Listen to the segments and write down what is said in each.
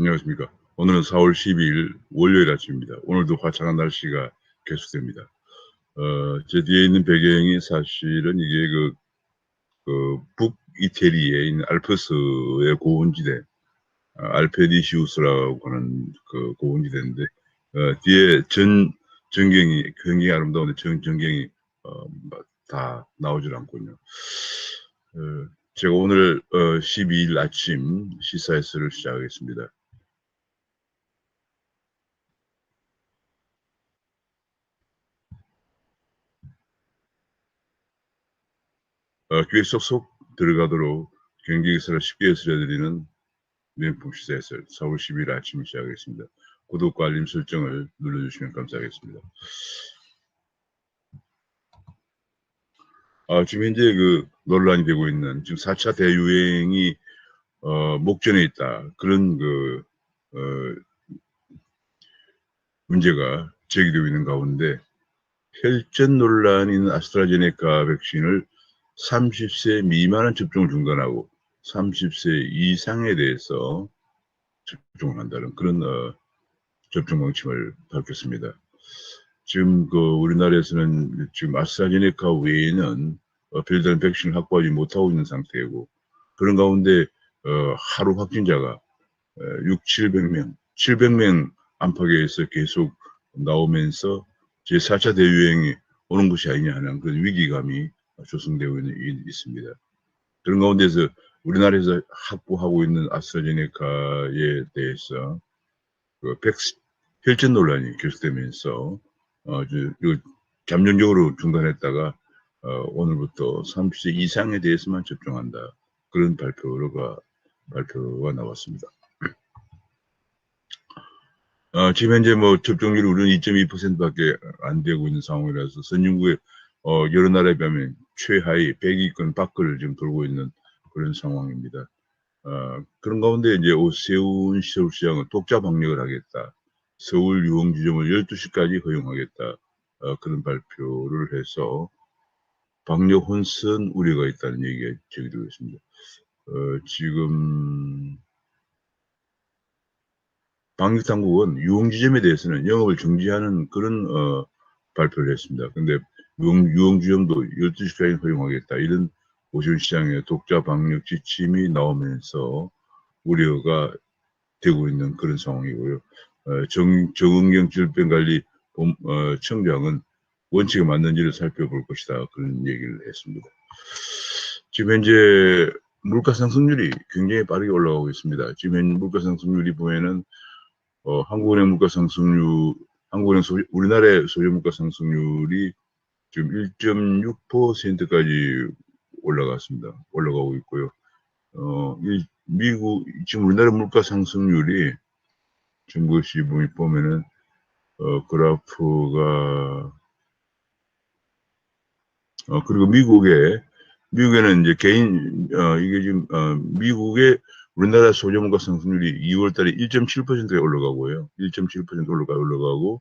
안녕하십니까. 오늘은 4월 12일 월요일 아침입니다. 오늘도 화창한 날씨가 계속됩니다. 제 뒤에 있는 배경이 사실은 이게 북이태리에 있는 알프스의 고원지대, 알페디시우스라고 하는 그 고원지대인데, 뒤에 전경이 굉장히 아름다운데 전경이 다 나오질 않군요. 제가 오늘 12일 아침 시사회스를 시작하겠습니다. 귀에 쏙쏙 들어가도록 경기 기사를 쉽게 해설해드리는 명품 시사회설 4월 10일 아침 시작하겠습니다. 구독과 알림 설정을 눌러주시면 감사하겠습니다. 지금 현재 그 논란이 되고 있는 지금 4차 대유행이 목전에 있다. 그런 문제가 제기되고 있는 가운데 혈전 논란이 있는 아스트라제네카 백신을 30세 미만은 접종을 중단하고 30세 이상에 대해서 접종을 한다는 그런 접종 방침을 밝혔습니다. 지금 우리나라에서는 지금 아스트라제네카 외에는 별다른 백신을 확보하지 못하고 있는 상태이고, 그런 가운데 하루 확진자가 700명 안팎에서 계속 나오면서 제4차 대유행이 오는 것이 아니냐 하는 그런 위기감이 조성되고 있습니다. 그런 가운데서 우리나라에서 확보하고 있는 아스트라제네카에 대해서 혈전 논란이 계속되면서 잠정적으로 중단했다가 오늘부터 30세 이상에 대해서만 접종한다. 그런 발표가 나왔습니다. 지금 현재 접종률이 우리는 2.2%밖에 안 되고 있는 상황이라서 선진국의 여러 나라에 비하면 최하위 100위권 밖을 지금 돌고 있는 그런 상황입니다. 그런 가운데 이제 오세훈 서울시장은 독자 방역을 하겠다. 서울 유흥주점을 12시까지 허용하겠다. 그런 발표를 해서 방역 혼선 우려가 있다는 얘기가 제기되고 있습니다. 지금 방역당국은 유흥주점에 대해서는 영업을 정지하는 그런 발표를 했습니다. 근데 유흥주점도 12시까지 허용하겠다. 이런 오세훈 시장의 독자 방역 지침이 나오면서 우려가 되고 있는 그런 상황이고요. 정은경 질병관리 청장은 원칙에 맞는지를 살펴볼 것이다. 그런 얘기를 했습니다. 지금 현재 물가 상승률이 굉장히 빠르게 올라가고 있습니다. 지금 현재 물가 상승률이 보면은 한국은행 물가 상승률, 우리나라의 소재 물가 상승률이 지금 1.6%까지 올라가고 있고요. 지금 우리나라 물가 상승률이 지금 것이 보면은 그래프가 그리고 미국에는 이제 이게 지금 미국의 우리나라 소재 물가 상승률이 2월달에 1.7%에 올라가고요. 1.7% 올라가고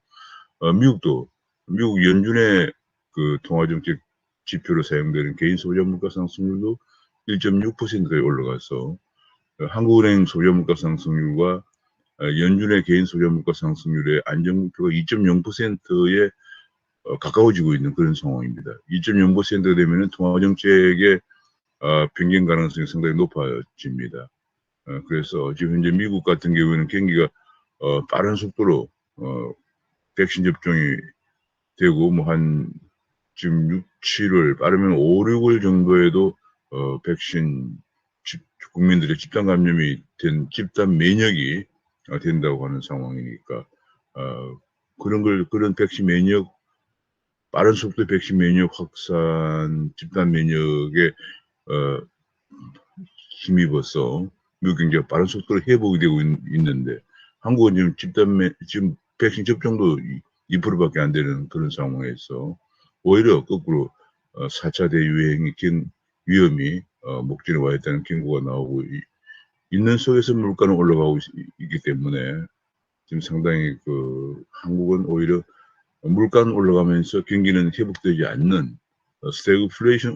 미국 연준의 그 통화정책 지표로 사용되는 개인 소재 물가 상승률도 1.6%까지 올라가서 한국은행 소재 물가 상승률과 연준의 개인 소재 물가 상승률의 안정목표가 2.0%에 가까워지고 있는 그런 상황입니다. 2.0%가 되면은 통화정책의 변경 가능성이 상당히 높아집니다. 그래서 지금 현재 미국 같은 경우에는 경기가 빠른 속도로 백신 접종이 되고 지금 6, 7월 빠르면 5, 6월 정도에도 백신 국민들의 집단 감염이 된 집단 면역이 된다고 하는 상황이니까 그런 백신 면역 빠른 속도의 백신 면역 확산 집단 면역에 힘입어서 미국 경제가 빠른 속도로 회복이 되고 있는데 한국은 지금 백신 접종도 2%밖에 안 되는 그런 상황에서 오히려 거꾸로 4차 대유행의 위험이 목전에 와 있다는 경고가 나오고 있는 속에서 물가는 올라가고 있기 때문에 지금 상당히 한국은 오히려 물가는 올라가면서 경기는 회복되지 않는 스태그플레이션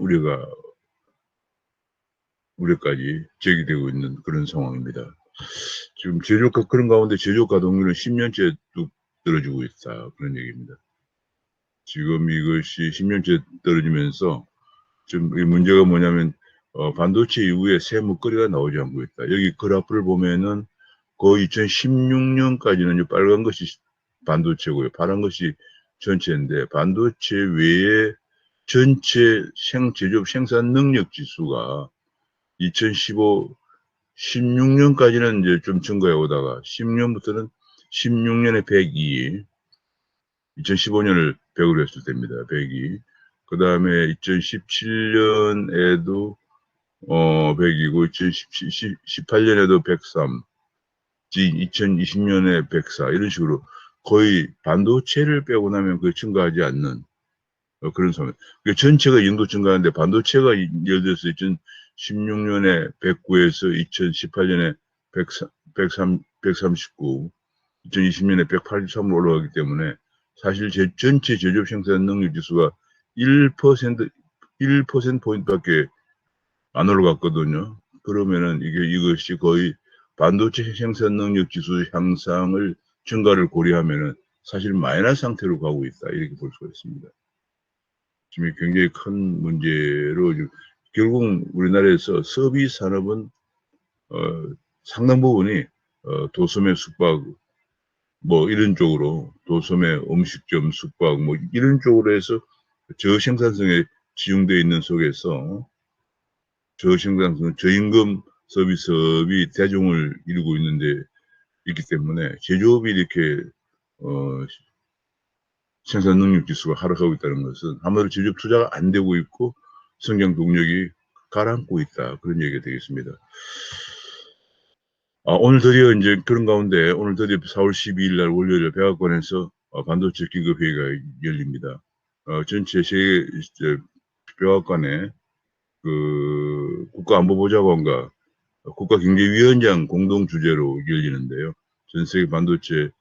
우려까지 제기되고 있는 그런 상황입니다. 지금 그런 가운데 제조 가동률은 10년째 뚝 떨어지고 있다. 그런 얘기입니다. 지금 이것이 10년째 떨어지면서 지금 이 문제가 뭐냐면 반도체 이후에 새 먹거리가 나오지 않고 있다. 여기 그래프를 보면은 거의 2016년까지는 빨간 것이 반도체고요. 파란 것이 전체인데 반도체 외에 전체 제조업 생산 능력 지수가 2015, 16년까지는 이제 좀 증가해 오다가 10년부터는 16년에 102, 2015년을 100으로 했을 때입니다. 102. 그 다음에 2017년에도 100이고 2018년에도 103, 2020년에 104 이런 식으로 거의 반도체를 빼고 나면 거의 증가하지 않는 그런 상황. 전체가 이 정도 증가하는데 반도체가 예를 들어서 2016년에 109에서 2018년에 139, 2020년에 183으로 올라가기 때문에 사실 전체 제조업 생산 능력 지수가 1%포인트밖에 안 올라갔거든요. 그러면은 이것이 거의 반도체 생산 능력 지수 향상을 증가를 고려하면은 사실 마이너스 상태로 가고 있다. 이렇게 볼 수가 있습니다. 지금 굉장히 큰 문제로 결국 우리나라에서 서비스 산업은 상당 부분이 도소매 숙박 뭐 이런 쪽으로 도소매 음식점 숙박 뭐 이런 쪽으로 해서 저생산성에 지용되어 있는 속에서 저생산성 저임금 서비스업이 대중을 이루고 있는데 있기 때문에 제조업이 이렇게 생산 능력 지수가 하락하고 있다는 것은 아무래도 제조업 투자가 안 되고 있고 성장 동력이 가라앉고 있다. 그런 얘기가 되겠습니다. 오늘 드디어 이제 그런 가운데 오늘 드디어 4월 12일 날 월요일 백악관에서 반도체 기급회의가 열립니다. 전체 세계 백악관에 그 국가안보보좌관과 국가경제위원장 공동 주재로 열리는데요. 전 세계 반도체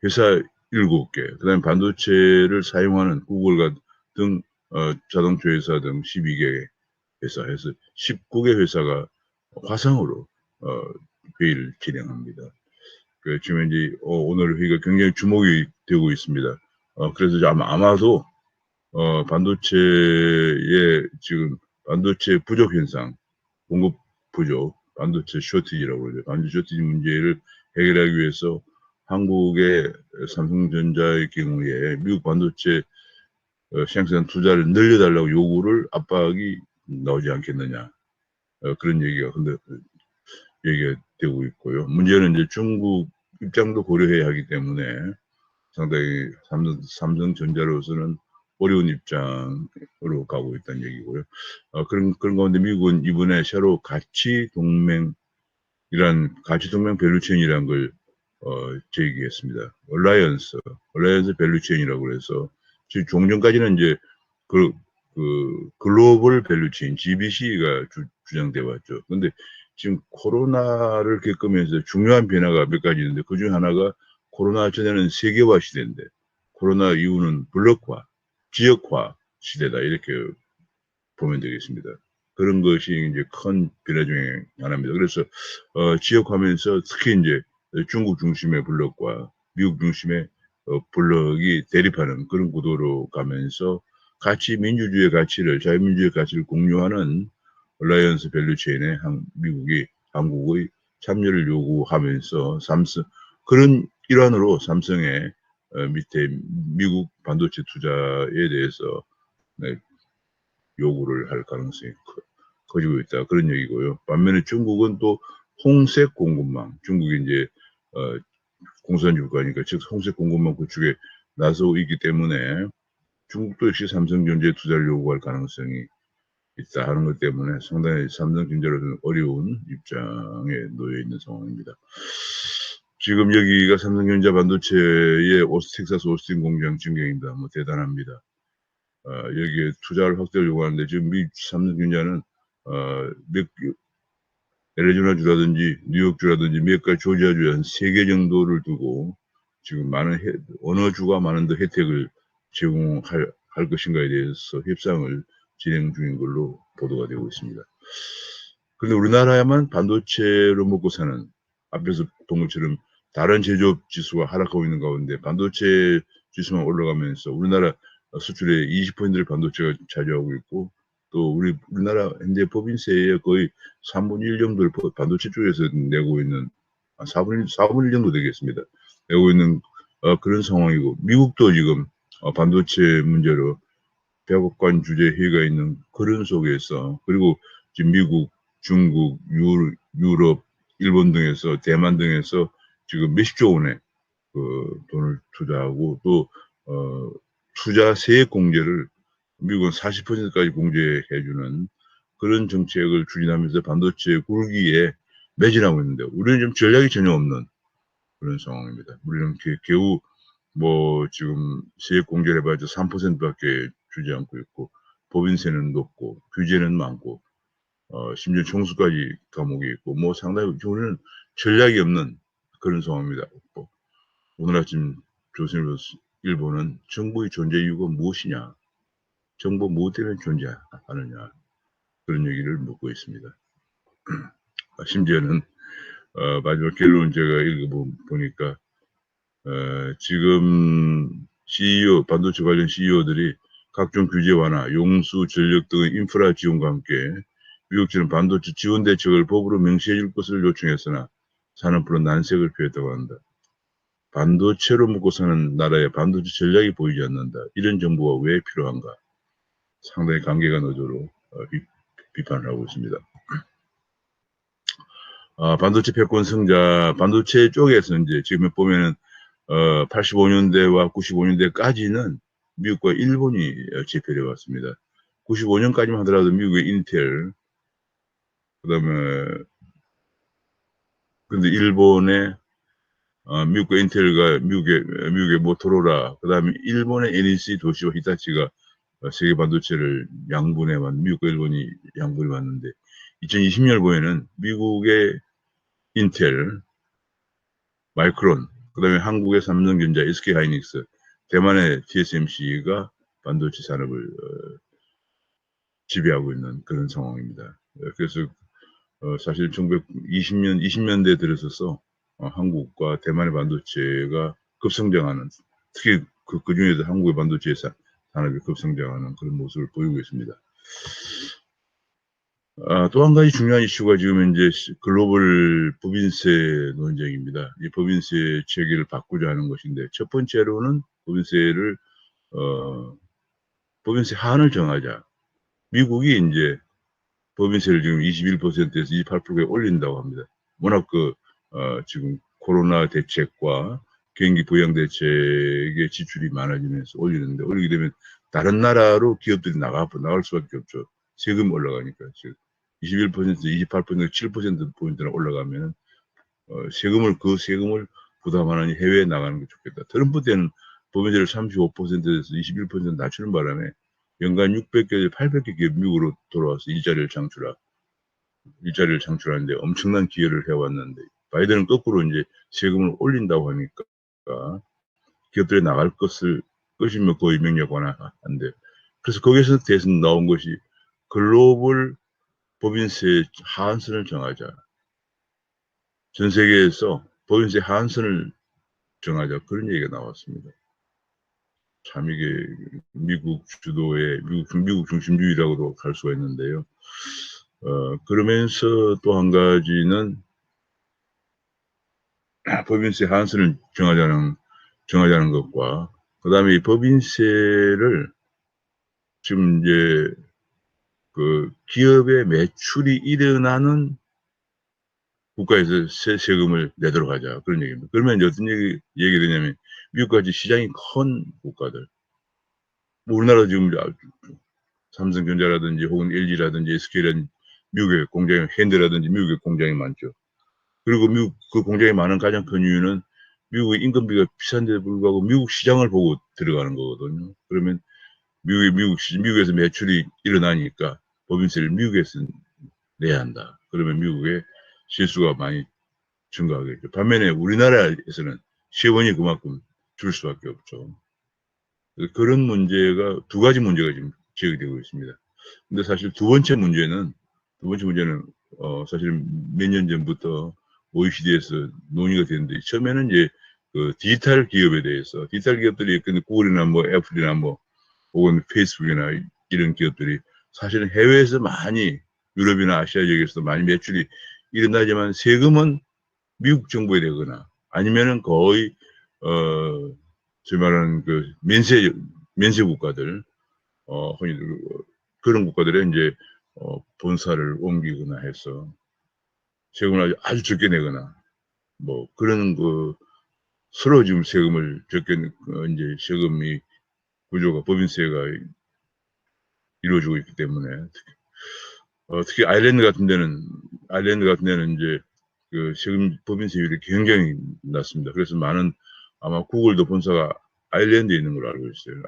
회사 7개, 그 다음에 반도체를 사용하는 구글 등 자동차 회사 등 12개 회사에서 19개 회사가 화상으로 회의를 진행합니다. 지금 이제 오늘 회의가 굉장히 주목이 되고 있습니다. 그래서 아마도 반도체의 지금 반도체 부족 현상, 공급 부족, 반도체 쇼티지라고 그러죠. 반도체 쇼티지 문제를 해결하기 위해서 한국의 삼성전자의 경우에 미국 반도체 생산 투자를 늘려달라고 요구를 압박이 나오지 않겠느냐. 그런 얘기가 되고 있고요. 문제는 이제 중국 입장도 고려해야 하기 때문에 상당히 삼성전자로서는 어려운 입장으로 가고 있다는 얘기고요. 그런 가운데 미국은 이번에 새로 가치동맹 밸류체인이라는 걸 제기했습니다. 얼라이언스 밸류체인이라고 해서 지금 종전까지는 이제 그 글로벌 밸류체인 GBC가 주장돼 왔죠. 근데 지금 코로나를 겪으면서 중요한 변화가 몇 가지 있는데 그중 하나가 코로나 전에는 세계화 시대인데 코로나 이후는 블록화, 지역화 시대다 이렇게 보면 되겠습니다. 그런 것이 이제 큰 변화 중에 하나입니다. 그래서 지역화면서 특히 이제 중국 중심의 블록과 미국 중심의 블록이 대립하는 그런 구도로 가면서 민주주의 가치를 자유민주주의 가치를 공유하는 얼라이언스 밸류체인에 한국의 참여를 요구하면서 그런 일환으로 삼성의 밑에 미국 반도체 투자에 대해서 요구를 할 가능성이 커지고 있다. 그런 얘기고요. 반면에 중국은 또 홍색 공급망, 중국이 이제 공산 국가니까 즉 홍색 공급망 구축에 나서고 있기 때문에 중국도 역시 삼성전자에 투자를 요구할 가능성이 있다 하는 것 때문에 상당히 삼성전자로는 어려운 입장에 놓여 있는 상황입니다. 지금 여기가 삼성전자 반도체의 텍사스 오스틴 공장 증경입니다. 뭐 대단합니다. 여기에 투자를 확대를 요구하는데 지금 삼성전자는 애리조나주라든지 뉴욕주라든지 몇 가지 조지아주에 한 3개 정도를 두고 지금 어느 주가 많은 더 혜택을 제공할 것인가에 대해서 협상을 진행 중인 걸로 보도가 되고 있습니다. 그런데 우리나라에만 반도체로 먹고 사는 앞에서 본 것처럼 다른 제조업 지수가 하락하고 있는 가운데 반도체 지수만 올라가면서 우리나라 수출의 20%를 반도체가 차지하고 있고 또 우리나라 현재 법인세의 거의 3분의 1 정도를 반도체 쪽에서 내고 있는 4분의 1 정도 되겠습니다. 내고 있는 그런 상황이고 미국도 지금 반도체 문제로 백악관 주재 회의가 있는 그런 속에서 그리고 지금 미국, 중국, 유럽, 일본 등에서 대만 등에서 지금 몇십조 원의 그 돈을 투자하고 또 투자 세액 공제를 미국은 40%까지 공제해주는 그런 정책을 추진하면서 반도체 굴기에 매진하고 있는데 우리는 좀 전략이 전혀 없는 그런 상황입니다. 우리는 겨우 뭐 지금 세액 공제를 해봐야 3%밖에 주지 않고 있고 법인세는 높고 규제는 많고 심지어 총수까지 감옥에 있고 뭐 상당히 우리는 전략이 없는 그런 상황입니다. 오늘 아침 조선일보는 정부의 존재 이유가 무엇이냐, 정부 무엇 때문에 존재하느냐 그런 얘기를 묻고 있습니다. 심지어는 마지막 결론 제가 읽어보니까 지금 CEO, 반도체 관련 CEO들이 각종 규제 완화, 용수, 전력 등의 인프라 지원과 함께 미국 측은 반도체 지원 대책을 법으로 명시해 줄 것을 요청했으나 산업부는 난색을 표했다고 한다. 반도체로 먹고 사는 나라에 반도체 전략이 보이지 않는다. 이런 정부가 왜 필요한가? 상당히 관계가 너저로 비판을 하고 있습니다. 반도체 패권 승자, 반도체 쪽에서 이제 지금 보면은 85년대와 95년대까지는 미국과 일본이 제패해 왔습니다. 95년까지만 하더라도 미국의 인텔, 그다음에 근데 일본의 미국과 인텔과 미국의 모토로라, 그다음에 일본의 NEC 도시와 히타치가 세계 반도체를 미국과 일본이 양분해 왔는데 2020년 보에는 미국의 인텔, 마이크론, 그다음에 한국의 삼성전자, SK하이닉스, 대만의 TSMC가 반도체 산업을 지배하고 있는 그런 상황입니다. 그래서 사실 20년대 들어서서 한국과 대만의 반도체가 급성장하는, 특히 그 중에도 한국의 반도체 산업이 급성장하는 그런 모습을 보이고 있습니다. 또 한 가지 중요한 이슈가 지금 이제 글로벌 법인세 논쟁입니다. 이 법인세 체계를 바꾸자 하는 것인데, 첫 번째로는 법인세 하한을 정하자. 미국이 이제 법인세를 지금 21%에서 28%에 올린다고 합니다. 워낙 지금 코로나 대책과 경기 부양 대책에 지출이 많아지면서 올리게 되면 다른 나라로 기업들이 나갈 수밖에 없죠. 세금 올라가니까. 즉 21%, 28%, 7%포인트나 올라가면 그 세금을 부담하는 해외에 나가는 게 좋겠다. 트럼프 때는 법인세를 35%에서 21% 낮추는 바람에 연간 600개, 800개 기업 미국으로 돌아와서 일자리를 창출하는데 엄청난 기여를 해왔는데 바이든은 거꾸로 이제 세금을 올린다고 하니까 기업들이 나갈 것이면 거의 명령 완화한데 그래서 거기서 대선 나온 것이 글로벌 법인세 하한선을 정하자. 전 세계에서 법인세 하한선을 정하자. 그런 얘기가 나왔습니다. 참 이게 미국 주도의 미국 중심주의라고도 할 수가 있는데요. 그러면서 또 한 가지는 법인세 하한선을 정하자는 것과 그다음에 이 법인세를 지금 이제 그 기업의 매출이 일어나는 국가에서 세금을 내도록 하자. 그런 얘기입니다. 그러면 이제 어떤 얘기 되냐면 미국같이 시장이 큰 국가들, 뭐 우리나라 지금 삼성전자라든지 혹은 LG라든지 SK라든지 미국의 공장이 핸드라든지 미국의 공장이 많죠. 그리고 미국 그 공장이 많은 가장 큰 이유는 미국의 임금비가 비싼데도 불구하고 미국 시장을 보고 들어가는 거거든요. 그러면 미국에서 매출이 일어나니까 법인세를 미국에서 내야 한다. 그러면 미국의 실수가 많이 증가하겠죠. 반면에 우리나라에서는 세원이 그만큼 줄 수밖에 없죠. 그런 문제가 두 가지 문제가 지금 제기되고 있습니다. 근데 사실 두 번째 문제는 사실 몇 년 전부터 OECD에서 논의가 됐는데, 처음에는 이제 그 디지털 기업에 대해서, 디지털 기업들이 근데 구글이나 뭐 애플이나 뭐 혹은 페이스북이나 이런 기업들이 사실은 해외에서 많이 유럽이나 아시아 지역에서도 많이 매출이 일어나지만 세금은 미국 정부에 되거나 아니면은 거의 저희 말하는 그 면세 국가들 흔히 그런 국가들에 이제 본사를 옮기거나 해서 세금을 아주 적게 내거나 뭐 그런 그 서로 지금 세금을 적게 이제 세금이 구조가 법인세가 이루어지고 있기 때문에 특히 아일랜드 같은 데는 이제 그 세금 법인세율이 굉장히 낮습니다. 그래서 많은 아마 구글도 본사가 아일랜드에 있는 걸로 알고 있어요.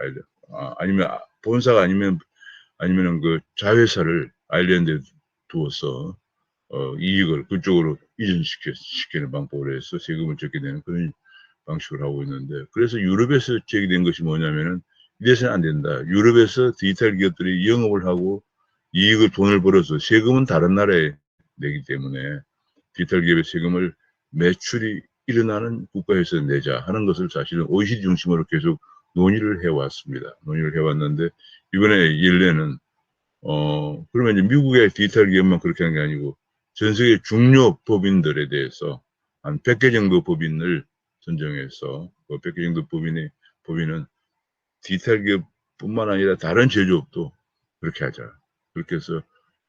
아니면 본사가 아니면은 그 자회사를 아일랜드에 두어서 이익을 그쪽으로 이전시키는 방법으로 해서 세금을 적게 내는 그런 방식을 하고 있는데, 그래서 유럽에서 제기된 것이 뭐냐면은 이래서는 안 된다. 유럽에서 디지털 기업들이 영업을 하고 돈을 벌어서 세금은 다른 나라에 내기 때문에 디지털 기업의 세금을 매출이 일어나는 국가에서 내자 하는 것을 사실은 OECD 중심으로 계속 논의를 해왔습니다. 논의를 해왔는데, 이번에 연례는 그러면 이제 미국의 디지털 기업만 그렇게 하는 게 아니고 전 세계 중요 법인들에 대해서 한 100개 정도 법인을 선정해서 그 100개 정도 법인은 디지털 기업뿐만 아니라 다른 제조업도 그렇게 하자. 그렇게 해서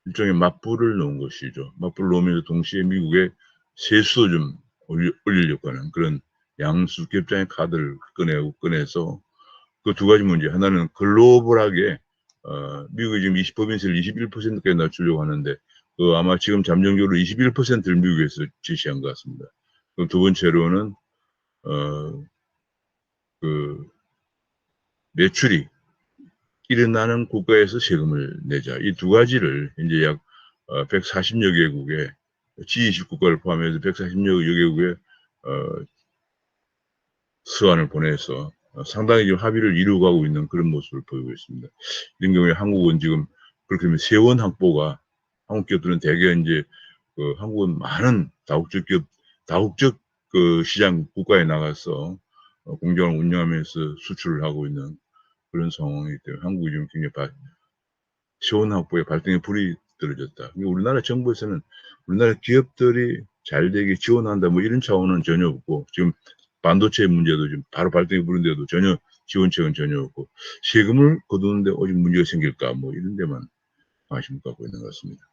일종의 맞불을 놓은 것이죠. 맞불을 놓으면서 동시에 미국의 세수도 좀 올리려고 하는 그런 양수 겹장의 카드를 꺼내서 그 두 가지 문제. 하나는 글로벌하게 미국이 지금 법인세를 21%까지 낮추려고 하는데 아마 지금 잠정적으로 21%를 미국에서 제시한 것 같습니다. 그럼 두 번째로는 그 매출이 일어나는 국가에서 세금을 내자. 이 두 가지를 이제 약 140여 개국의 G20 국가를 포함해서 140여 개국의 서한을 보내서 상당히 지금 합의를 이루어가고 있는 그런 모습을 보이고 있습니다. 이런 경우에 한국은 지금 그렇게 되면 세원 확보가 한국 기업들은 대개 이제 한국은 많은 다국적 그 시장 국가에 나가서 공장을 운영하면서 수출을 하고 있는 그런 상황이기 때문에 한국이 지금 굉장히 세원 확보에 발등에 불이 떨어졌다. 우리나라 정부에서는 우리나라 기업들이 잘 되게 지원한다 뭐 이런 차원은 전혀 없고, 지금 반도체 문제도 지금 바로 발등에 부는데도 전혀 지원책은 전혀 없고, 세금을 거두는데 오직 문제가 생길까 뭐 이런 데만 관심을 갖고 있는 것 같습니다.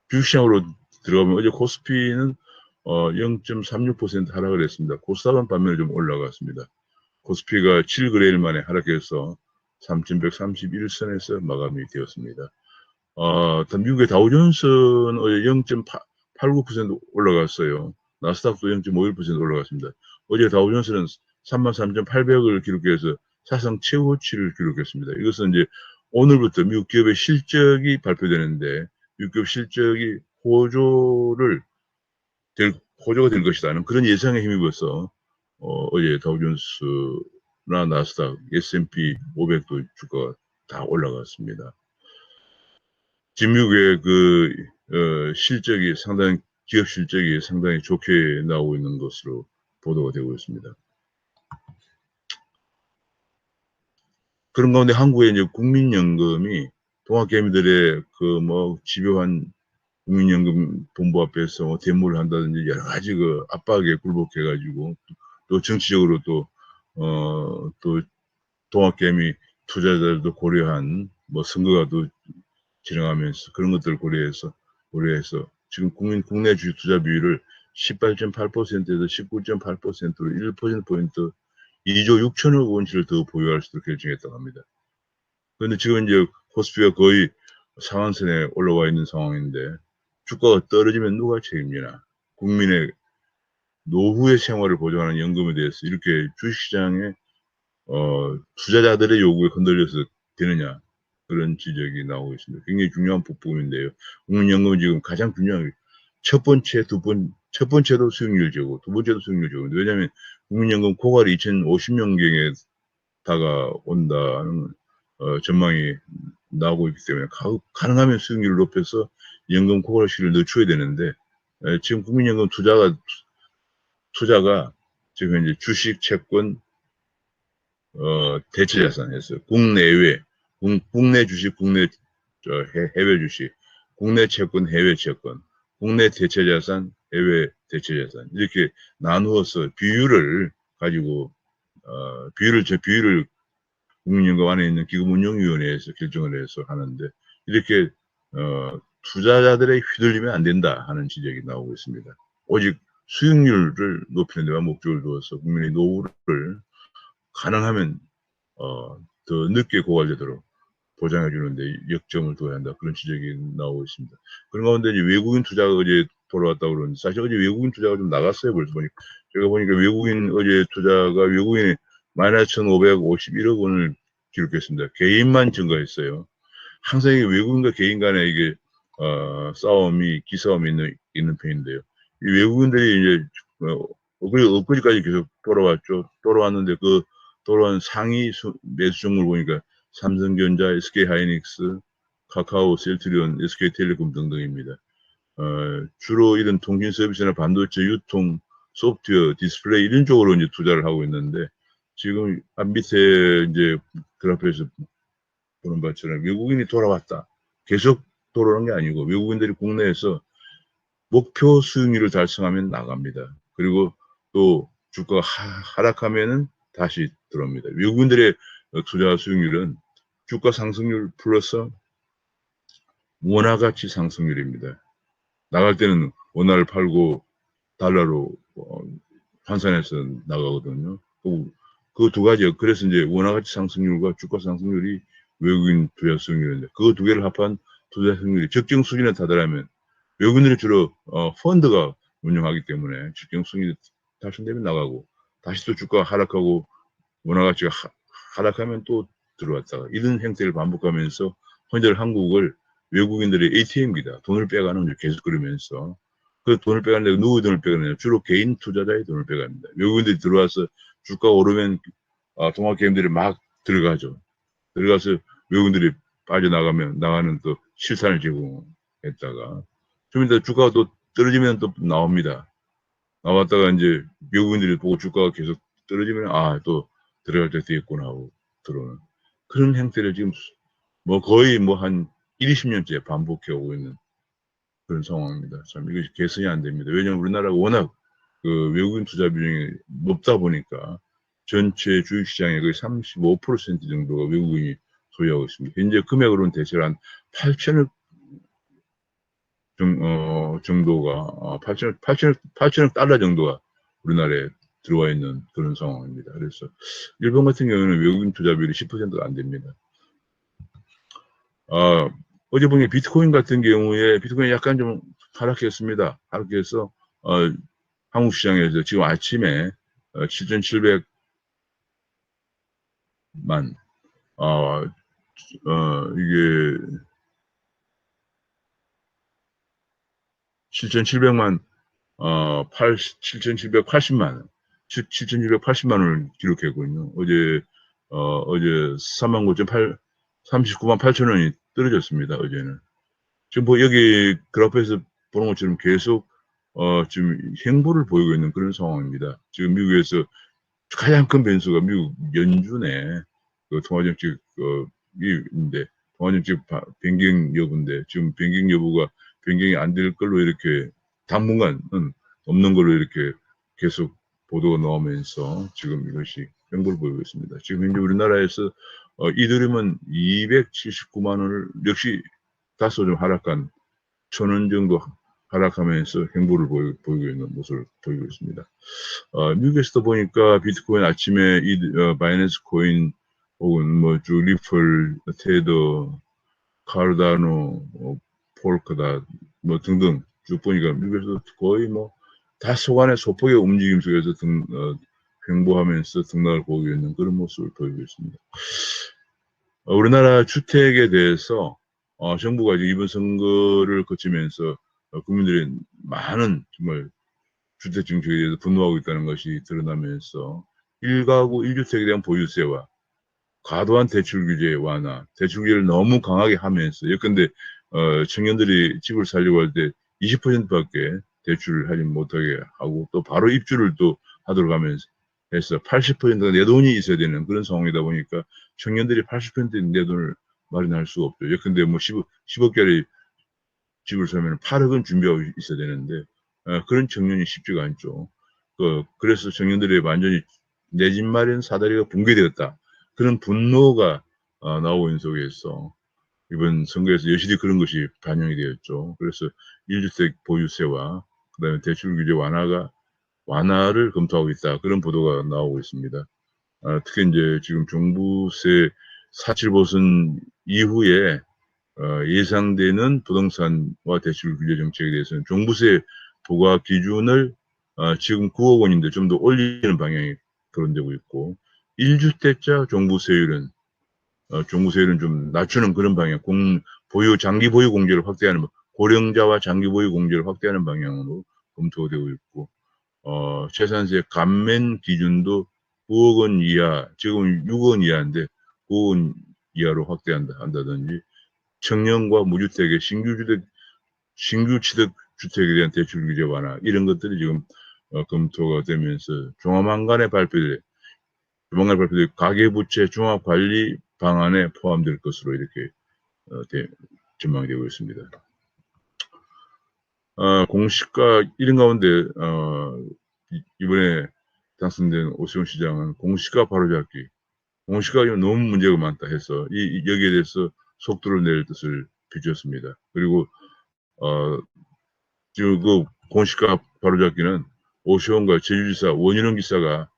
주식시장으로 들어가면 어제 코스피는 0.36% 하락을 했습니다. 코스닥은 반면에 좀 올라갔습니다. 코스피가 7거래일 만에 하락해서 3,131선에서 마감이 되었습니다. 미국의 다우존스는 어제 0.89% 올라갔어요. 나스닥도 0.51% 올라갔습니다. 어제 다우존스는 33,800을 기록해서 사상 최고치를 기록했습니다. 이것은 이제 오늘부터 미국 기업의 실적이 발표되는데 미국 기업 실적이 호조가 될 것이라는 그런 예상에 힘입어서 어제 다우존스나 나스닥, S&P 500도 주가가 다 올라갔습니다. 지금 미국의 기업 실적이 상당히 좋게 나오고 있는 것으로 보도가 되고 있습니다. 그런 가운데 한국의 이제 국민연금이 동학개미들의 집요한 국민연금 본부 앞에서 데모를 한다든지 여러 가지 압박에 굴복해가지고 또 정치적으로 또 동학개미 투자자들도 고려한 선거가 또 진행하면서 그런 것들을 고려해서 지금 국내 주식 투자 비율을 18.8%에서 19.8%로 1%포인트 2조 6천억 원치를 더 보유할 수 있도록 결정했다고 합니다. 그런데 지금 이제 코스피가 거의 상한선에 올라와 있는 상황인데 주가가 떨어지면 누가 책임지나? 국민의 노후의 생활을 보장하는 연금에 대해서 이렇게 주식시장에 투자자들의 요구에 흔들려서 되느냐, 그런 지적이 나오고 있습니다. 굉장히 중요한 부분인데요. 국민연금은 지금 가장 중요한 게 첫 번째도 수익률 제고, 두 번째도 수익률 제고. 왜냐하면 국민연금 고갈이 2050년경에 다가온다는 전망이 나오고 있기 때문에 가능하면 수익률을 높여서 연금 고갈시를 늦춰야 되는데 지금 국민연금 투자가 지금 이제 주식, 채권, 대체자산에서 국내외, 국내 주식, 해외 주식, 국내 채권, 해외 채권, 국내 대체자산, 해외 대체자산 이렇게 나누어서 비율을 가지고 비율을 국민연금 안에 있는 기금운용위원회에서 결정을 해서 하는데 이렇게 투자자들의 휘둘리면 안 된다 하는 지적이 나오고 있습니다. 오직 수익률을 높이는 데만 목적을 두어서 국민의 노후를 가능하면 더 늦게 고갈되도록 보장해 주는데 역점을 둬야 한다. 그런 지적이 나오고 있습니다. 그런 가운데 이제 외국인 투자가 어제 돌아왔다고 그러는데 사실 어제 외국인 투자가 좀 나갔어요. 벌써 보니까. 제가 보니까 외국인 어제 투자가 외국인이 마이너스 1,551억 원을 기록했습니다. 개인만 증가했어요. 항상 이게 외국인과 개인 간에 이게 싸움이 기싸움이 있는 편인데요. 이 외국인들이 이제 엊그제까지 계속 돌아왔죠. 돌아왔는데 그 돌아온 상위 매수 종목을 보니까 삼성전자, SK하이닉스, 카카오, 셀트리온, SK텔레콤 등등입니다. 주로 이런 통신 서비스나 반도체 유통, 소프트웨어, 디스플레이 이런 쪽으로 이제 투자를 하고 있는데 지금 밑에 이제 그래프에서 보는 것처럼 외국인이 돌아왔다. 계속 돌아오는 게 아니고 외국인들이 국내에서 목표 수익률을 달성하면 나갑니다. 그리고 또 주가가 하락하면은 다시 들어옵니다. 외국인들의 투자 수익률은 주가 상승률 플러스 원화 가치 상승률입니다. 나갈 때는 원화를 팔고 달러로 환산해서 나가거든요. 그 두 가지. 그래서 이제 원화 가치 상승률과 주가 상승률이 외국인 투자 수익률인데 그 두 개를 합한 투자 수익률이 적정 수준에 다다르면 외국인들이 주로 펀드가 운영하기 때문에 적정 수익률이 달성되면 나가고 다시 또 주가가 하락하고 원화 가치가 하락하면 또 들어왔다가 이런 형태를 반복하면서 현재 한국을 외국인들의 ATM기다. 돈을 빼가는 계속 그러면서 그 돈을 빼가는데 누구의 돈을 빼가느냐 주로 개인 투자자의 돈을 빼갑니다. 외국인들이 들어와서 주가 오르면 동학개미들이 막 들어가죠. 들어가서 외국인들이 빠져나가면 나가는 또 실산을 제공했다가 좀 이따 주가가 또 떨어지면 또 나옵니다. 나왔다가 이제 외국인들이 보고 주가가 계속 떨어지면 또 들어갈 때 되겠구나 하고 들어오는 그런 형태를 지금 뭐 거의 뭐 한 20년째 반복해 오고 있는 그런 상황입니다. 참 이것이 개선이 안 됩니다. 왜냐하면 우리나라가 워낙 그 외국인 투자 비중이 높다 보니까 전체 주식시장의 거의 35% 정도가 외국인이 소유하고 있습니다. 현재 금액으로는 대략 한 8천억 정도가 8천억 달러 정도가 우리나라에 들어와 있는 그런 상황입니다. 그래서 일본 같은 경우는 외국인 투자비율이 10%가 안 됩니다. 어제 보니 비트코인 같은 경우에 비트코인이 약간 좀 하락했습니다. 하락해서 한국 시장에서 지금 아침에 7,700만 이게 7,700만 7,780만 원, 7,780만 원을 기록했거든요. 어제 39만 8천 원이 떨어졌습니다. 어제는. 지금 뭐 여기 그래프에서 보는 것처럼 계속 지금 행보를 보이고 있는 그런 상황입니다. 지금 미국에서 가장 큰 변수가 미국 연준의 그 통화정책 인데 통화정책 변경 여부인데 지금 변경 여부가 변경이 안 될 걸로 이렇게 당분간은 없는 걸로 이렇게 계속 보도가 나오면서 지금 이것이 행보를 보이고 있습니다. 지금 현재 우리나라에서 이더리움은 279만 원을 역시 다소 좀 하락한 1,000원 정도 하락하면서 행보를 보이고 있는 모습을 보이고 있습니다. 미국에서도 보니까 비트코인 아침에 바이낸스 코인 혹은 뭐쭉 리플, 테더, 카르다노, 폴카다 뭐 등등 쭉 보니까 미국에서 거의 뭐 다소간의 소폭의 움직임 속에서 횡보하면서 등락을 보이고 있는 그런 모습을 보이고 있습니다. 우리나라 주택에 대해서 정부가 이번 선거를 거치면서 국민들이 많은 정말 주택 정책에 대해서 분노하고 있다는 것이 드러나면서 1가구 1주택에 대한 보유세와 과도한 대출 규제 완화, 대출 규제를 너무 강하게 하면서 예컨대 청년들이 집을 살려고 할 때 20%밖에 대출을 하지 못하게 하고 또 바로 입주를 또 하도록 하면서 해서 80%가 내 돈이 있어야 되는 그런 상황이다 보니까 청년들이 80%인 내 돈을 마련할 수가 없죠. 예컨대 뭐 10억짜리 집을 사면 8억은 준비하고 있어야 되는데 그런 청년이 쉽지가 않죠. 그래서 청년들이 완전히 내 집 마련 사다리가 붕괴되었다. 그런 분노가 나오고 있는 속에서 이번 선거에서 여실히 그런 것이 반영이 되었죠. 그래서 1주택 보유세와 그다음에 대출 규제 완화를 검토하고 있다. 그런 보도가 나오고 있습니다. 특히 이제 지금 종부세 4.7 보선 이후에 예상되는 부동산과 대출 규제 정책에 대해서는 종부세 부과 기준을 지금 9억 원인데 좀 더 올리는 방향이 거론되고 있고 1주택자 종부세율은 좀 낮추는 그런 방향, 장기 보유 공제를 확대하는 고령자와 장기 보유 공제를 확대하는 방향으로 검토되고 있고 재산세 감면 기준도 9억 원 이하, 지금 6억 원 이하인데 9억 원 이하로 한다든지 청년과 무주택의 신규 취득 주택에 대한 대출 규제 완화 이런 것들이 지금 검토가 되면서 조만간에 발표될 가계부채 종합관리 방안에 포함될 것으로 이렇게 전망이 되고 있습니다. 공시가 이런 가운데 이번에 당선된 오세훈 시장은 공시가 바로잡기, 공시가 너무 문제가 많다 해서 여기에 대해서 속도를 낼 뜻을 비추었습니다. 그리고 지금 그 공시가 바로잡기는 오세훈과 제주지사 원희룡 지사가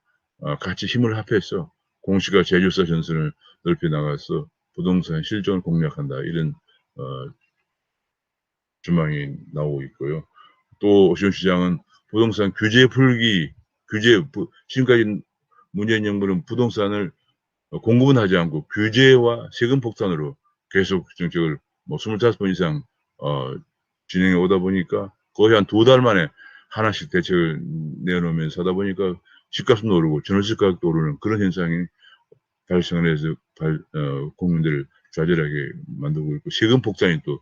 같이 힘을 합해서 공시가 제주지사 전선을 넓혀 나가서 부동산 실정을 공략한다 이런 전망이 나오고 있고요. 또 오세훈 시장은 부동산 지금까지 문재인 정부는 부동산을 공급은 하지 않고 규제와 세금 폭탄으로 계속 정책을 25번 이상 진행해 오다 보니까 거의 한 2달 만에 하나씩 대책을 내놓으면서 하다 보니까 집값도 오르고 전월세 가격도 오르는 그런 현상이 발생을 해서 국민들을 좌절하게 만들고 있고 세금 폭탄이 또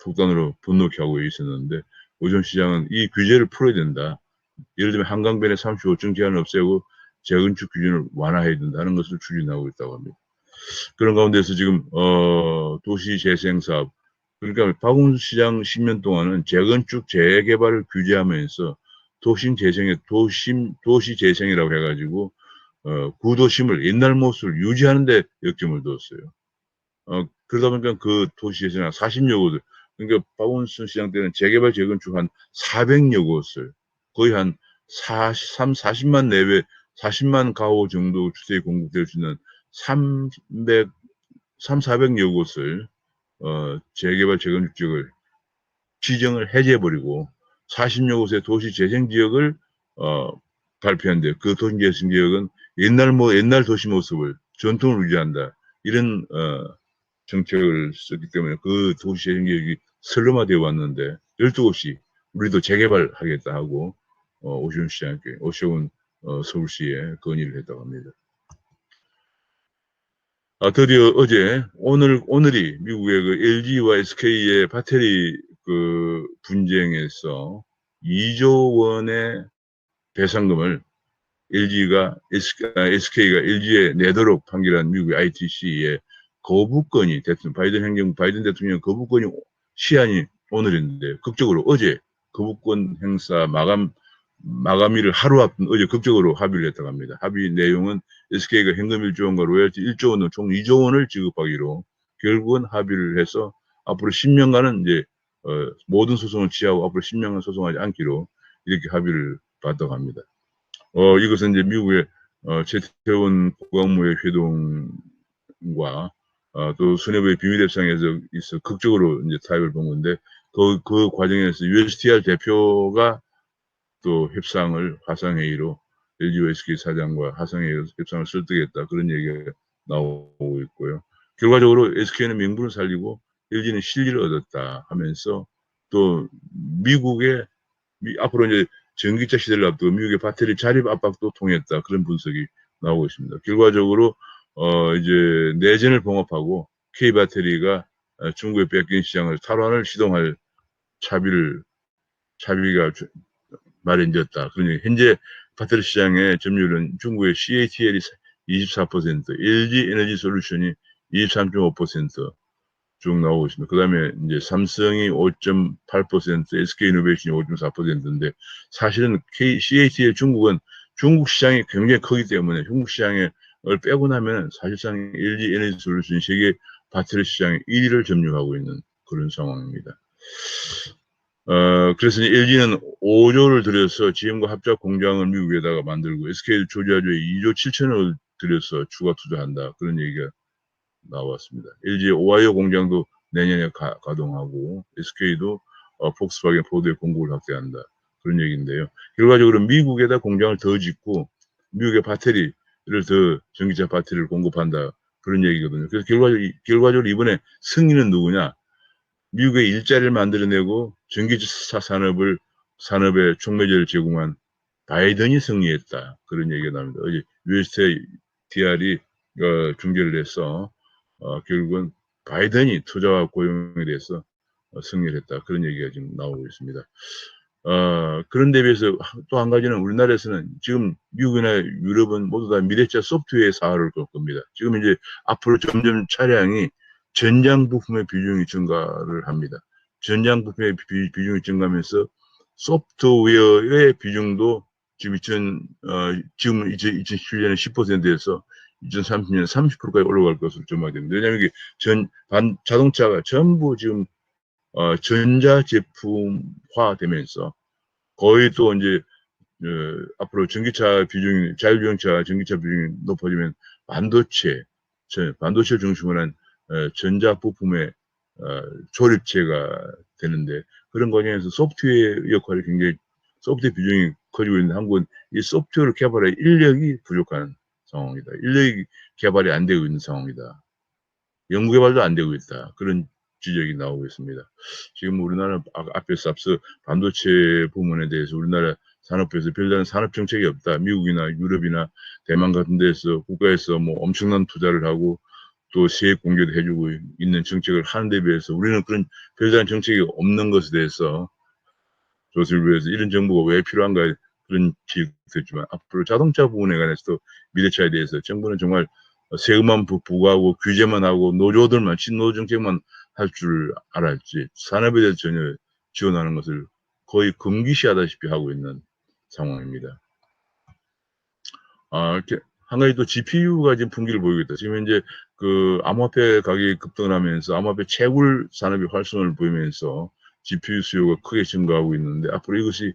폭탄으로 분노케 하고 있었는데 오세훈 시장은 이 규제를 풀어야 된다. 예를 들면 한강변에 35층 제한을 없애고 재건축 기준을 완화해야 된다는 것을 추진하고 있다고 합니다. 그런 가운데서 지금 도시재생사업 그러니까 박원순 시장 10년 동안은 재건축 재개발을 규제하면서 도시재생이라고 해가지고 구도심을 옛날 모습을 유지하는 데 역점을 두었어요. 그러다 보니까 그 도시재생 40여 곳을 그러니까 박원순 시장 때는 재개발 재건축 한 400여 곳을 거의 한 40만 내외 40만 가구 정도 주택이 공급될 수 있는 400여 곳을 재개발 재건축 지역을 지정을 해제해버리고 40여 곳의 도시재생지역을 발표한데 그 도시재생지역은 옛날 도시 모습을 전통을 유지한다 이런 정책을 썼기 때문에 그 도시재생지역이 슬럼화되어 왔는데 12곳이 우리도 재개발하겠다 하고 오세훈 시장께 오세훈 서울시에 건의를 했다고 합니다. 드디어 오늘이 미국의 그 LG와 SK의 배터리 그 분쟁에서 2조 원의 배상금을 SK가 LG에 내도록 판결한 미국의 ITC의 거부권이 바이든 대통령 거부권이 시한이 오늘인데 어제 거부권 행사 마감일을 하루 앞둔 어제 극적으로 합의를 했다고 합니다. 합의 내용은 SK가 현금 1조 원과 로열티 1조 원으로 총 2조 원을 지급하기로 결국은 합의를 해서 앞으로 10년간은 이제 모든 소송을 취하고 앞으로 10년간 소송하지 않기로 이렇게 합의를 봤다고 합니다. 이것은 이제 미국의 최태원 국방부의 회동과 또 수뇌부의 비밀협상에서 있어 극적으로 이제 타협을 본 건데 그 과정에서 USTR 대표가 또 화상회의로 LG와 SK 사장과 화상회의 협상을 설득했다. 그런 얘기가 나오고 있고요. 결과적으로 SK는 명분을 살리고 LG는 실리를 얻었다 하면서 또 앞으로 이제 전기차 시대를 앞두고 미국의 배터리 자립 압박도 통했다. 그런 분석이 나오고 있습니다. 결과적으로 이제 내전을 봉합하고 K배터리가 중국의 뺏긴 시장을 탈환을 시동할 차비가 마련되었다. 그러니 현재 배터리 시장의 점유율은 중국의 CATL이 24%, LG 에너지 솔루션이 23.5% 쭉 나오고 있습니다. 그 다음에 이제 삼성이 5.8%, SK이노베이션이 5.4%인데 사실은 CATL 중국은 중국 시장이 굉장히 크기 때문에 중국 시장을 빼고 나면 사실상 LG 에너지 솔루션이 세계 배터리 시장의 1위를 점유하고 있는 그런 상황입니다. 그래서 LG는 5조를 들여서 GM과 합작 공장을 미국에다가 만들고 SK 조지아주에 2조 7천억을 들여서 추가 투자한다. 그런 얘기가 나왔습니다. LG 오하이오 공장도 내년에 가동하고 SK도 폭스바겐 포드의 공급을 확대한다. 그런 얘기인데요. 결과적으로 미국에다 공장을 더 짓고 미국의 배터리를 더 전기차 배터리를 공급한다. 그런 얘기거든요. 그래서 결과적으로 이번에 승리는 누구냐? 미국의 일자리를 만들어내고 전기차 산업의 촉매제를 제공한 바이든이 승리했다. 그런 얘기가 나옵니다. 어제 USA DR이 중계를 해서 결국은 바이든이 투자와 고용에 대해서 승리를 했다. 그런 얘기가 지금 나오고 있습니다. 그런 데 비해서 또 한 가지는 우리나라에서는 지금 미국이나 유럽은 모두 다 미래차 소프트웨어 사활을 걸 겁니다. 지금 이제 앞으로 점점 차량이 전장 부품의 비중이 증가를 합니다. 전장 부품의 비중이 증가하면서 소프트웨어의 비중도 지금 2017년에 10%에서 2030년 30%까지 올라갈 것으로 전망됩니다. 왜냐하면 이게 자동차가 전부 지금 전자 제품화 되면서 거의 또 이제 앞으로 전기차 비중이 자율주행차 전기차 비중이 높아지면 반도체 중심으로 한 전자 부품의 조립체가 되는데 그런 과정에서 소프트웨어 역할이 굉장히 소프트웨어 비중이 커지고 있는데 한국은 이 소프트웨어를 개발할 인력이 부족한 상황이다. 인력이 개발이 안 되고 있는 상황이다. 연구개발도 안 되고 있다. 그런 지적이 나오고 있습니다. 지금 우리나라 앞서 반도체 부문에 대해서 우리나라 산업부에서 별다른 산업 정책이 없다. 미국이나 유럽이나 대만 같은 데서 국가에서 뭐 엄청난 투자를 하고 또 세액 공개도 해주고 있는 정책을 하는 데 비해서 우리는 그런 별다른 정책이 없는 것에 대해서 조사를 위해서 이런 정부가 왜 필요한가 그런 지적도 했지만 앞으로 자동차 부분에 관해서도 미래차에 대해서 정부는 정말 세금만 부과하고 규제만 하고 노조들만 친노조 정책만 할 줄 알았지 산업에 대해서 전혀 지원하는 것을 거의 금기시하다시피 하고 있는 상황입니다. 이렇게 한 가지 또 GPU가 지금 분기를 보이고 있다. 지금 현재 그 암호화폐 가격이 급등을 하면서 암호화폐 채굴 산업이 활성을 보이면서 GPU 수요가 크게 증가하고 있는데 앞으로 이것이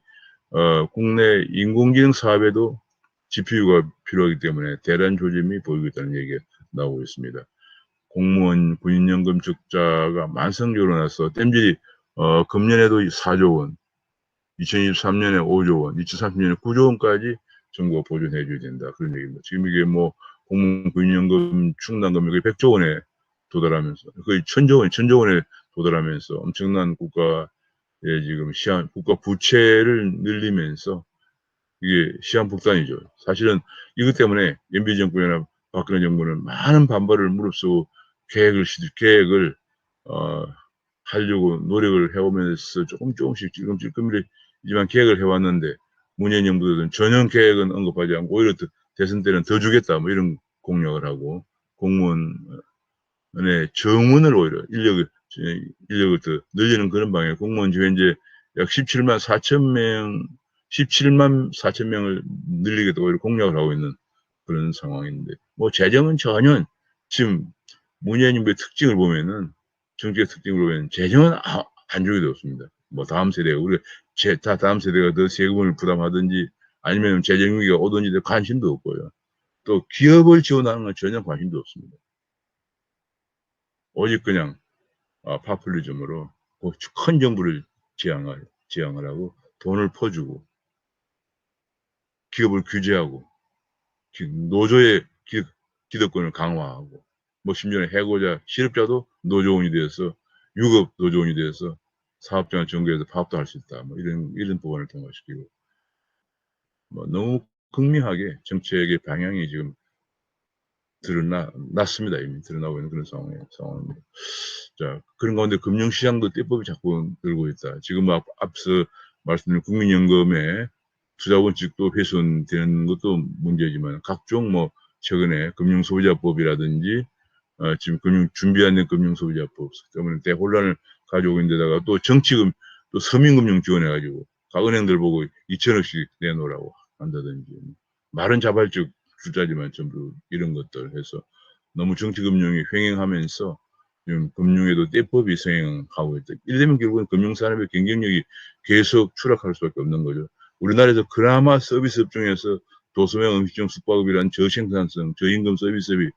국내 인공지능 사업에도 GPU가 필요하기 때문에 대란 조짐이 보이고 있다는 얘기가 나오고 있습니다. 공무원 군인연금 적자가 만성적으로 나서 땜질이 금년에도 4조 원, 2023년에 5조 원, 2030년에 9조 원까지 정부가 보존해 줘야 된다. 그런 얘기입니다. 지금 이게 뭐 공무원 군인연금 충당 금액이 100조 원에 도달하면서 거의 1000조 원에 도달하면서 엄청난 국가의 지금 국가 부채를 늘리면서 이게 시한폭탄이죠. 사실은 이것 때문에 MB 정권이나 박근혜 정부는 많은 반발을 무릅쓰고 계획을 하려고 노력을 해오면서 조금씩 찔끔찔끔이지만 계획을 해왔는데 문재인 정부들은 전혀 계획은 언급하지 않고 오히려 대선 때는 더 주겠다 뭐 이런 공약을 하고 공무원의 정원을 오히려 인력을 더 늘리는 그런 방향 공무원 지금 현재 약 17만 4천 명을 늘리겠다고 오히려 공약을 하고 있는 그런 상황인데 뭐 재정은 전혀 지금 문재인 정부의 특징을 보면은 정치의 특징을 보면 재정은 안 적이 없습니다. 뭐 다음 세대가 우리가 다음 세대가 더 세금을 부담하든지 아니면 재정 위기가 오든지 관심도 없고요. 또 기업을 지원하는 건 전혀 관심도 없습니다. 오직 그냥 파퓰리즘으로 큰 정부를 지향을 하고 돈을 퍼주고 기업을 규제하고 노조의 기득권을 강화하고 뭐 심지어는 해고자 실업자도 노조원이 되어서 유급 노조원이 되어서 사업장을 전개해서 파업도 할 수 있다. 뭐 이런 법안을 통과시키고 뭐 너무 극명하게 정책의 방향이 지금 드러났습니다. 이미 드러나고 있는 그런 상황입니다. 자, 그런 가운데 금융시장도 떼법이 자꾸 들고 있다. 지금 앞서 말씀드린 국민연금의 투자원칙도 훼손되는 것도 문제지만 각종 최근에 금융소비자법이라든지 지금 준비 안 된 금융소비자법 때문에 대혼란을 가져오고 있는 데다가 또 정치금, 또 서민금융 지원해가지고 각 은행들 보고 2천억씩 내놓으라고 한다든지 말은 자발적 투자지만 전부 이런 것들 해서 너무 정치금융이 횡행하면서 지금 금융에도 떼법이 성행하고 있다. 이러면 결국은 금융산업의 경쟁력이 계속 추락할 수밖에 없는 거죠. 우리나라에서 그나마 서비스업 중에서 도소명 음식점 숙박업이라는 저생산성, 저임금 서비스업이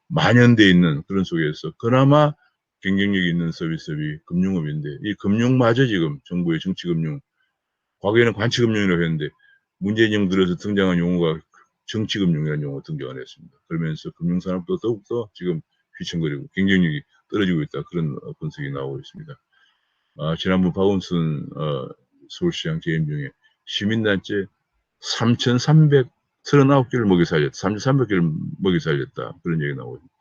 만연돼 있는 그런 속에서 그나마 경쟁력이 있는 서비스업이 금융업인데 이 금융마저 지금 정부의 정치금융, 과거에는 관치금융이라고 했는데 문재인 정부 들어서 등장한 용어가 정치금융이라는 용어가 등장을 했습니다. 그러면서 금융산업도 더욱더 지금 휘청거리고 경쟁력이 떨어지고 있다. 그런 분석이 나오고 있습니다. 지난번 박원순 서울시장 재임 중에 시민단체 3,339개를 먹여 살렸다. 3,300개를 먹여 살렸다. 그런 얘기가 나오고 있습니다.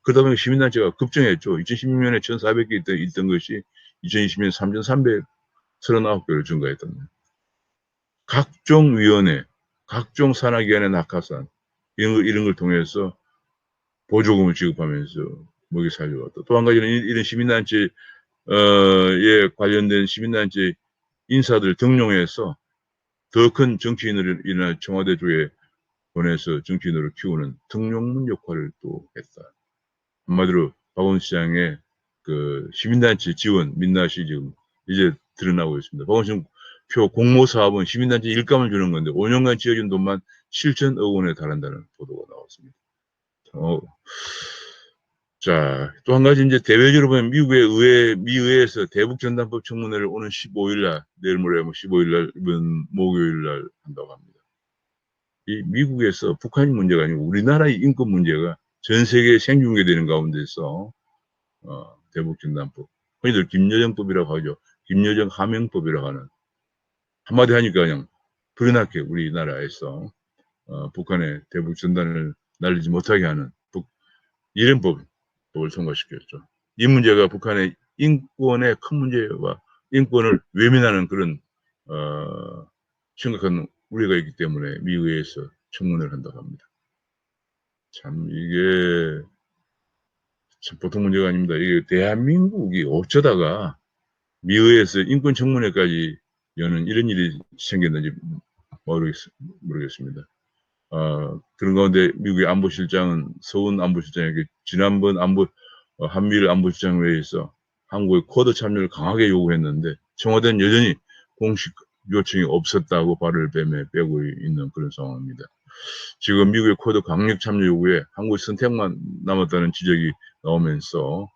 그러다 보니 시민단체가 급증했죠. 2016년에 1,400개 있던 것이 2020년 3,339개를 증가했단 말이에요. 각종 위원회, 각종 산하기관의 낙하산 이런 걸 통해서 보조금을 지급하면서 먹여 살려왔다. 또 한 가지는 이런 시민단체에 관련된 시민단체 인사들 등용해서 더 큰 정치인이나 청와대 쪽에 보내서 정치인으로 키우는 등용문 역할을 또 했다. 한마디로 박원순 시장의 그 시민단체 지원 민낯이 지금 이제 드러나고 있습니다. 박원순 표 공모 사업은 시민단체 일감을 주는 건데 5년간 지어진 돈만 7천억 원에 달한다는 보도가 나왔습니다. 자, 또 한 가지 이제 대외적으로 보면 미의회에서 대북전단법 청문회를 오는 15일 날, 내일 모레 15일 날, 이번 목요일 날 한다고 합니다. 이 미국에서 북한 문제가 아니고 우리나라의 인권 문제가 전 세계에 생중계되는 가운데서 대북전단법, 흔히들 김여정법이라고 하죠. 김여정 하명법이라고 하는 한마디 하니까 그냥 불어나게 우리나라에서 북한의 대북전단을 날리지 못하게 하는 이런 법을 통과시켰죠. 이 문제가 북한의 인권의 큰 문제와 인권을 외면하는 그런 심각한 우려가 있기 때문에 미의회에서 청문회를 한다고 합니다. 참 이게 참 보통 문제가 아닙니다. 이게 대한민국이 어쩌다가 미의회에서 인권 청문회까지 여는 이런 일이 생겼는지 모르겠습니다. 그런 가운데 미국의 안보실장은 서훈 안보실장에게 지난번 한미일 안보실장회의에서 한국의 쿼드 참여를 강하게 요구했는데 청와대는 여전히 공식 요청이 없었다고 발을 빼고 있는 그런 상황입니다. 지금 미국의 쿼드 강력 참여 요구에 한국의 선택만 남았다는 지적이 나오면서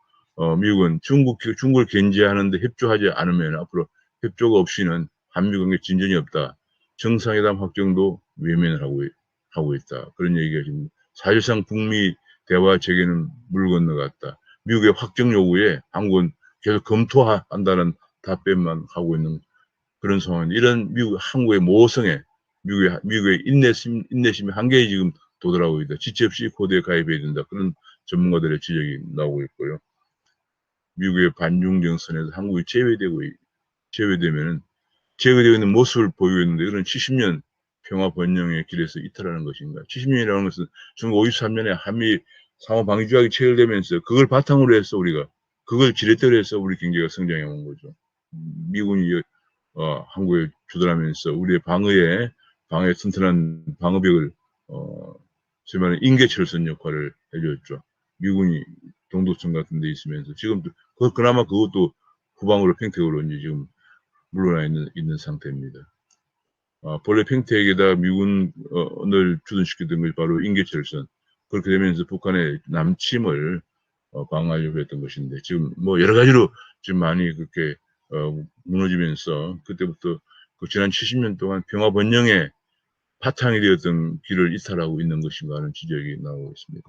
미국은 중국을 견제하는데 협조하지 않으면 앞으로 협조가 없이는 한미 관계 진전이 없다. 정상회담 확정도 외면을 하고 있다. 그런 얘기가 지금 사실상 북미 대화 재개는 물 건너갔다. 미국의 확정 요구에 한국은 계속 검토한다는 답변만 하고 있는 그런 상황. 이런 한국의 모성에 미국의 인내심이 한계에 지금 도달하고 있다. 지체 없이 코드에 가입해야 된다. 그런 전문가들의 지적이 나오고 있고요. 미국의 반중정선에서 한국이 제외되면은 제외되어 있는 모습을 보이고 있는데 이런 70년 평화 번영의 길에서 이탈하는 것인가. 70년이라는 것은 1953년에 한미 상호방위조약이 체결되면서 그걸 바탕으로 해서 우리가 그걸 지렛대로 해서 우리 경제가 성장해 온 거죠. 미군이 한국에 주둔하면서 우리의 방어에 튼튼한 방어벽을 소위 말하는 인계철선 역할을 해줬죠. 미군이 동독성 같은 데 있으면서 지금 그나마 그것도 후방으로 평택으로 이제 지금 물러나 있는 상태입니다. 본래 평택에다 미군을 주둔시키던 것이 바로 인계철선. 그렇게 되면서 북한의 남침을 방어하려고 했던 것인데 지금 여러 가지로 지금 많이 그렇게 무너지면서 그때부터 그 지난 70년 동안 평화 번영의 바탕이 되었던 길을 이탈하고 있는 것인가 하는 지적이 나오고 있습니다.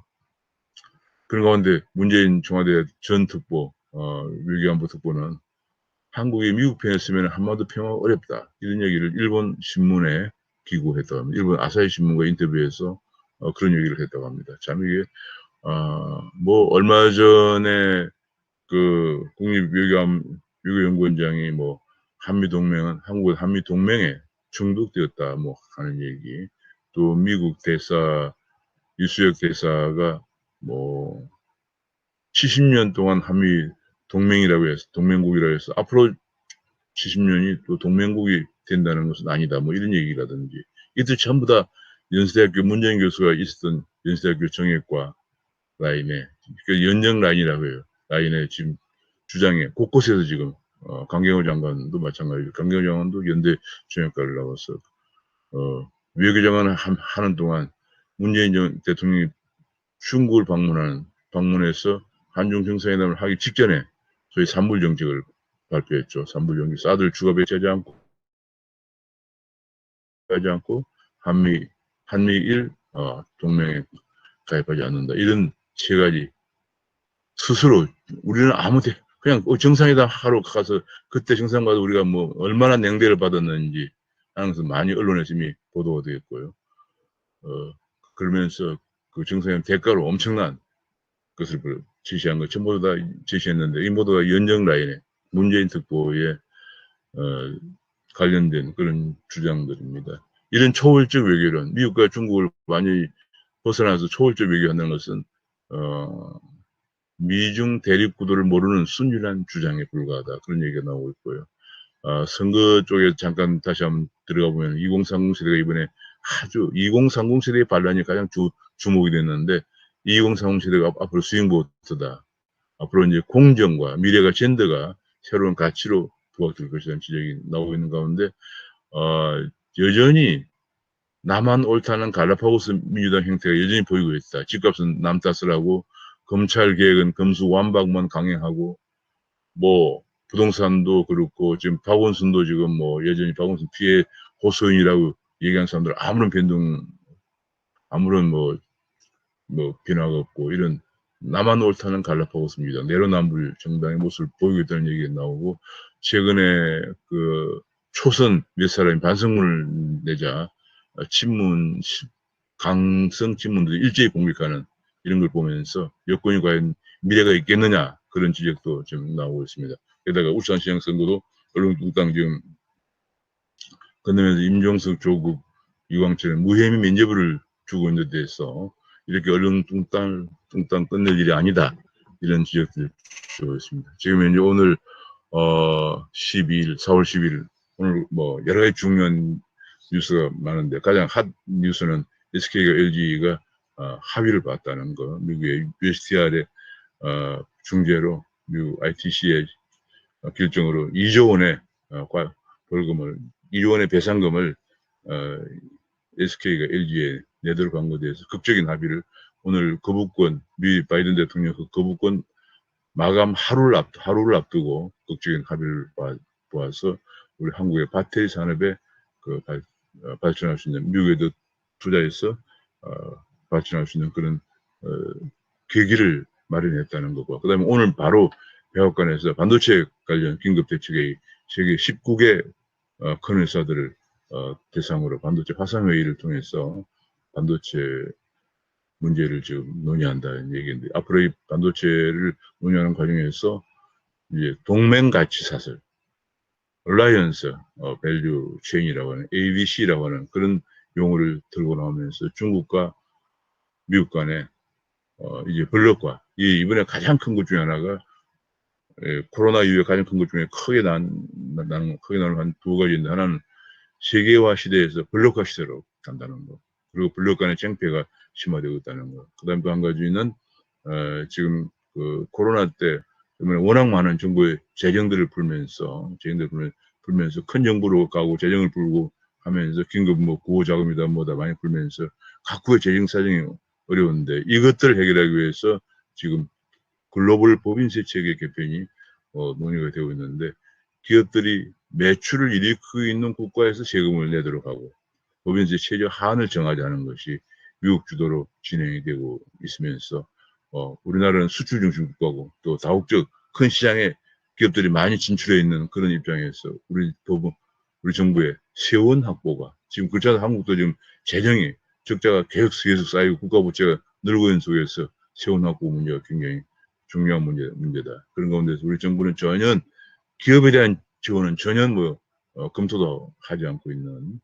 그런 가운데 문재인 청와대 전 특보, 외교안보 특보는 한국이 미국 편에 서면 한반도 평화 어렵다. 이런 얘기를 일본 신문에 기고했다. 일본 아사히 신문과 인터뷰에서 그런 얘기를 했다고 합니다. 참 이게 뭐 얼마 전에 그 국립외교연구원장이 뭐 한미동맹은 한국의 한미동맹에 중독되었다 뭐 하는 얘기, 또 미국 대사 유수혁 대사가 뭐 70년 동안 한미 동맹이라고 해서 동맹국이라고 해서 앞으로 70년이 또 동맹국이 된다는 것은 아니다 뭐 이런 얘기라든지, 이들 전부 다 연세대학교 문재인 교수가 있었던 연세대학교 정액과 라인에, 그 연정 라인이라고 해요. 라인에 지금 주장에 곳곳에서 지금 강경호 장관도 마찬가지로, 강경호 장관도 연대 정액과를 나와서 외교장관을 하는 동안 문재인 대통령이 중국을 방문해서 한중 정상회담을 하기 직전에 소위 삼불 정책을 발표했죠. 삼불 정책, 사드를 추가 배치하지 않고 한미일 동맹에 가입하지 않는다. 이런 세 가지 스스로 우리는 그냥 정상회담 하러 가서 그때 정상 가서 우리가 뭐 얼마나 냉대를 받았는지 하는 것은 많이 언론에서 이미 보도가 되었고요. 그러면서 그 정상회담 대가로 엄청난 것을 제시한 거 전부 다 제시했는데, 이 모두가 연정 라인에 문재인 특보에 관련된 그런 주장들입니다. 이런 초월적 외교는 미국과 중국을 완전히 벗어나서 초월적 외교한다는 것은 미중 대립 구도를 모르는 순진한 주장에 불과하다, 그런 얘기가 나오고 있고요. 선거 쪽에 잠깐 다시 한번 들어가 보면 2030 세대가 이번에 2030 세대의 반란이 가장 주목이 됐는데, 2030 세대가 앞으로 스윙보트다. 앞으로 이제 공정과 미래가 젠더가 새로운 가치로 부각될 것이라는 지적이 나오고 있는 가운데, 여전히 나만 옳다는 갈라파고스 민주당 형태가 여전히 보이고 있다. 집값은 남 탓을 하고, 검찰 개혁은 검수완박만 강행하고, 뭐 부동산도 그렇고, 지금 박원순도 지금 뭐 여전히 박원순 피해 호소인이라고 얘기하는 사람들 아무런 변화가 없고, 이런 나만 옳다는 갈라파고스입니다. 내로남불 정당의 모습을 보이고 있다는 얘기가 나오고, 최근에 그 초선 몇 사람이 반성문을 내자 강성 친문들이 일제히 공격하는 이런 걸 보면서 여권이 과연 미래가 있겠느냐, 그런 지적도 좀 나오고 있습니다. 게다가 울산시장 선거도 언론국당 지금 건너면서 임종석, 조국, 유광철은 무혐의 면죄부를 주고 있는 데 대해서 이렇게 얼렁뚱땅 끝낼 일이 아니다, 이런 지적들을 주고 있습니다. 지금 이제 오늘 4월 12일 오늘 뭐 여러 가지 중요한 뉴스가 많은데, 가장 핫 뉴스는 SK가 LG가 합의를 봤다는 거, 미국의 USTR의 중재로 미국 ITC의 결정으로 2조 원의 벌금을, 2조 원의 배상금을 SK가 LG에 내도록 한 것에 대해서 극적인 합의를, 오늘 거부권, 미 바이든 대통령 그 거부권 마감 하루를 앞두고 극적인 합의를 보아서 우리 한국의 배터리 산업에 발전할 수 있는, 미국에도 투자해서 발전할 수 있는 그런 계기를 마련했다는 거고, 그다음에 오늘 바로 백악관에서 반도체 관련 긴급 대책회의, 세계 19개 큰 회사들을 대상으로 반도체 화상회의를 통해서 반도체 문제를 지금 논의한다는 얘기인데, 앞으로 이 반도체를 논의하는 과정에서 이제 동맹 가치 사슬, 얼라이언스 밸류 체인이라고 하는 ABC라고 하는 그런 용어를 들고 나오면서 중국과 미국 간에 이제 블록과, 이번에 가장 큰 것 중에 하나가 코로나 이후에 가장 큰 것 중에 크게 나는 한 두 가지인데, 하나는 세계화 시대에서 블록화 시대로 간다는 거, 그리고 블록 간의 쟁패가 심화되고 있다는 거. 그다음 또 한 가지는 지금 그 코로나 때 워낙 많은 정부의 재정들을 풀면서 큰 정부로 가고 재정을 풀고 하면서 긴급 구호 자금이다 뭐다 많이 풀면서 각국의 재정 사정이 어려운데, 이것들을 해결하기 위해서 지금 글로벌 법인세 체계 개편이 논의가 되고 있는데, 기업들이 매출을 일으키고 있는 국가에서 세금을 내도록 하고 법인세 체제 하한을 정하자는 것이 미국 주도로 진행이 되고 있으면서, 우리나라는 수출 중심 국가고 또 다국적 큰 시장에 기업들이 많이 진출해 있는 그런 입장에서 우리 정부의 세원 확보가, 지금 그렇잖아요. 한국도 지금 재정이 적자가 계속 쌓이고 국가 부채가 늘고 있는 속에서 세운 확보 문제가 굉장히 중요한 문제다. 그런 가운데서 우리 정부는 전혀 기업에 대한 지원은 전혀 검토도 하지 않고 있는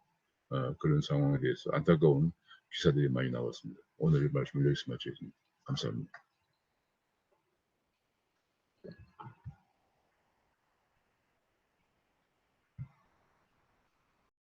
그런 상황에 대해서 안타까운 기사들이 많이 나왔습니다. 오늘 이 말씀을 여기서 마치겠습니다. 감사합니다.